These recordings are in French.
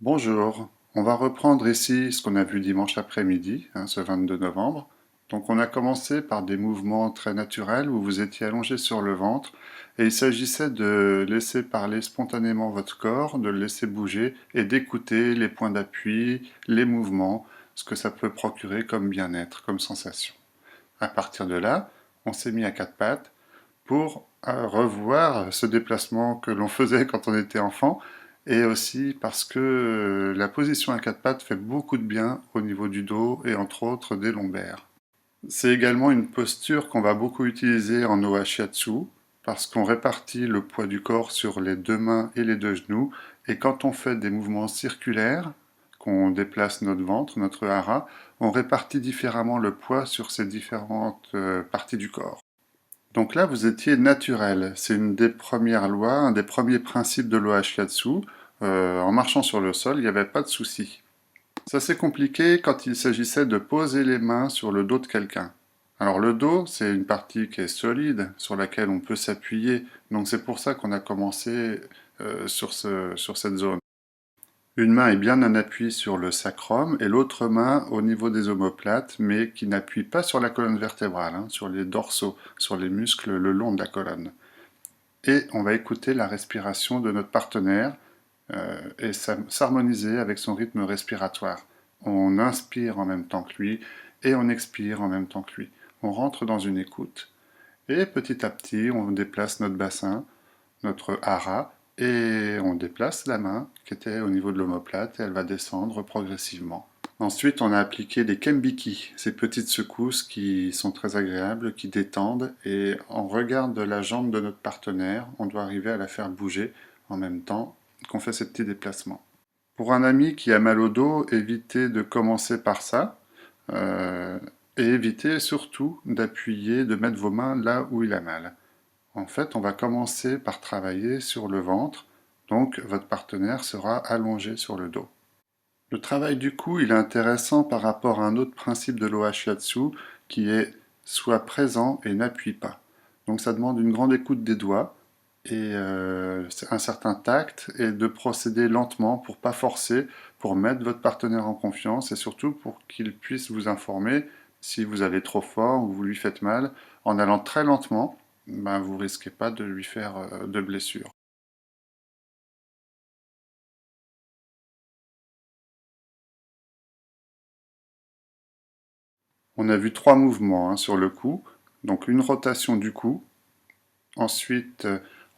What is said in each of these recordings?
Bonjour, on va reprendre ici ce qu'on a vu dimanche après-midi, ce 22 novembre. Donc on a commencé par des mouvements très naturels où vous étiez allongé sur le ventre et il s'agissait de laisser parler spontanément votre corps, de le laisser bouger et d'écouter les points d'appui, les mouvements, ce que ça peut procurer comme bien-être, comme sensation. À partir de là, on s'est mis à quatre pattes pour revoir ce déplacement que l'on faisait quand on était enfant, et aussi parce que la position à quatre pattes fait beaucoup de bien au niveau du dos et entre autres des lombaires. C'est également une posture qu'on va beaucoup utiliser en no shiatsu parce qu'on répartit le poids du corps sur les deux mains et les deux genoux, et quand on fait des mouvements circulaires, qu'on déplace notre ventre, notre hara, on répartit différemment le poids sur ces différentes parties du corps. Donc là, vous étiez naturel. C'est une des premières lois, un des premiers principes de l'OH En marchant sur le sol, il n'y avait pas de souci. Ça s'est compliqué quand il s'agissait de poser les mains sur le dos de quelqu'un. Alors le dos, c'est une partie qui est solide, sur laquelle on peut s'appuyer. Donc c'est pour ça qu'on a commencé sur cette zone. Une main est bien en appui sur le sacrum et l'autre main au niveau des omoplates, mais qui n'appuie pas sur la colonne vertébrale, sur les dorsaux, sur les muscles le long de la colonne. Et on va écouter la respiration de notre partenaire et s'harmoniser avec son rythme respiratoire. On inspire en même temps que lui et on expire en même temps que lui. On rentre dans une écoute et petit à petit on déplace notre bassin, notre hara, et on déplace la main qui était au niveau de l'omoplate et elle va descendre progressivement. Ensuite, on a appliqué des kembiki, ces petites secousses qui sont très agréables, qui détendent, et en regard de la jambe de notre partenaire, on doit arriver à la faire bouger en même temps qu'on fait ces petits déplacements. Pour un ami qui a mal au dos, évitez de commencer par ça, et évitez surtout d'appuyer, de mettre vos mains là où il a mal. En fait, on va commencer par travailler sur le ventre, donc votre partenaire sera allongé sur le dos. Le travail du cou, il est intéressant par rapport à un autre principe de l'OH-Shiatsu qui est sois présent et n'appuie pas. Donc ça demande une grande écoute des doigts et un certain tact et de procéder lentement pour pas forcer, pour mettre votre partenaire en confiance et surtout pour qu'il puisse vous informer si vous allez trop fort ou vous lui faites mal. En allant très lentement, ben, vous risquez pas de lui faire de blessures. On a vu trois mouvements sur le cou, donc une rotation du cou. Ensuite,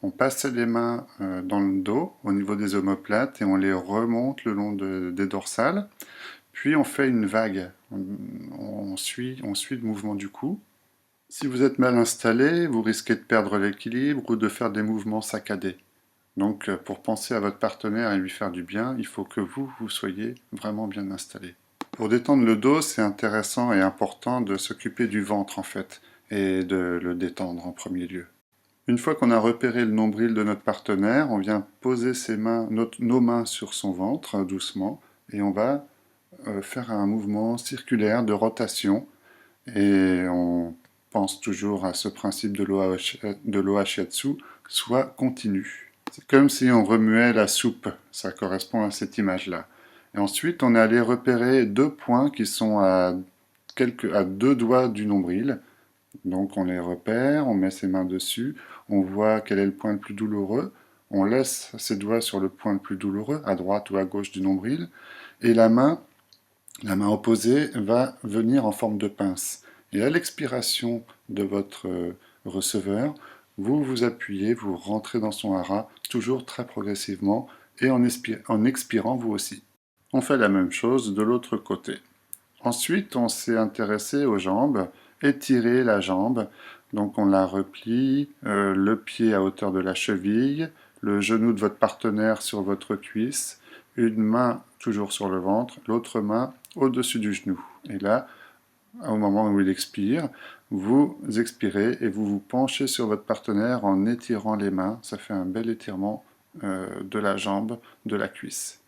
on passe les mains dans le dos, au niveau des omoplates, et on les remonte le long des dorsales. Puis on fait une vague. On suit le mouvement du cou. Si vous êtes mal installé, vous risquez de perdre l'équilibre ou de faire des mouvements saccadés. Donc, pour penser à votre partenaire et lui faire du bien, il faut que vous soyez vraiment bien installé. Pour détendre le dos, c'est intéressant et important de s'occuper du ventre en fait, et de le détendre en premier lieu. Une fois qu'on a repéré le nombril de notre partenaire, on vient poser nos mains sur son ventre doucement et on va faire un mouvement circulaire de rotation et on pense toujours à ce principe de l'OH-Shiatsu, soit continu. C'est comme si on remuait la soupe, ça correspond à cette image-là. Et ensuite, on est allé repérer deux points qui sont à deux doigts du nombril. Donc on les repère, on met ses mains dessus, on voit quel est le point le plus douloureux, on laisse ses doigts sur le point le plus douloureux, à droite ou à gauche du nombril, et la main opposée va venir en forme de pince. Et à l'expiration de votre receveur, vous vous appuyez, vous rentrez dans son hara, toujours très progressivement, et en expirant vous aussi. On fait la même chose de l'autre côté. Ensuite, on s'est intéressé aux jambes, étirer la jambe. Donc on la replie, le pied à hauteur de la cheville, le genou de votre partenaire sur votre cuisse, une main toujours sur le ventre, l'autre main au-dessus du genou. Et là, au moment où il expire, vous expirez et vous vous penchez sur votre partenaire en étirant les mains. Ça fait un bel étirement de la jambe, de la cuisse.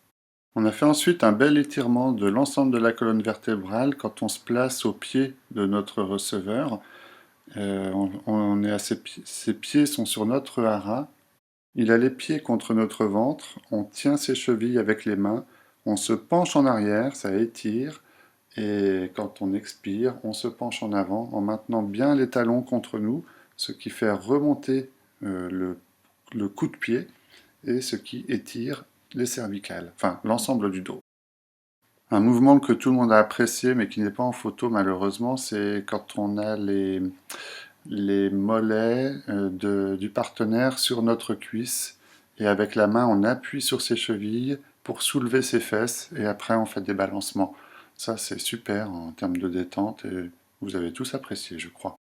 On a fait ensuite un bel étirement de l'ensemble de la colonne vertébrale quand on se place au pied de notre receveur. Ses pieds sont sur notre hara. Il a les pieds contre notre ventre. On tient ses chevilles avec les mains. On se penche en arrière, ça étire, et quand on expire, on se penche en avant en maintenant bien les talons contre nous, ce qui fait remonter le coup de pied et ce qui étire les cervicales, enfin l'ensemble du dos. Un mouvement que tout le monde a apprécié mais qui n'est pas en photo malheureusement, c'est quand on a les mollets du partenaire sur notre cuisse et avec la main on appuie sur ses chevilles pour soulever ses fesses et après on fait des balancements. Ça c'est super en termes de détente et vous avez tous apprécié je crois.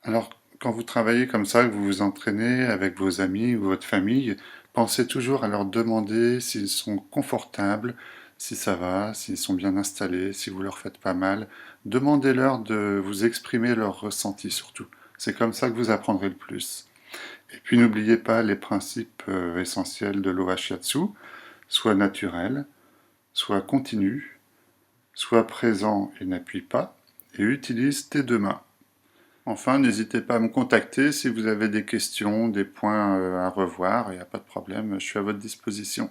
Alors quand vous travaillez comme ça, que vous vous entraînez avec vos amis ou votre famille, pensez toujours à leur demander s'ils sont confortables, si ça va, s'ils sont bien installés, si vous leur faites pas mal. Demandez-leur de vous exprimer leurs ressentis surtout. C'est comme ça que vous apprendrez le plus. Et puis n'oubliez pas les principes essentiels de l'OA Shiatsu, soit naturel, soit continu, soit présent et n'appuie pas, et utilise tes deux mains. Enfin, n'hésitez pas à me contacter si vous avez des questions, des points à revoir, il n'y a pas de problème, je suis à votre disposition.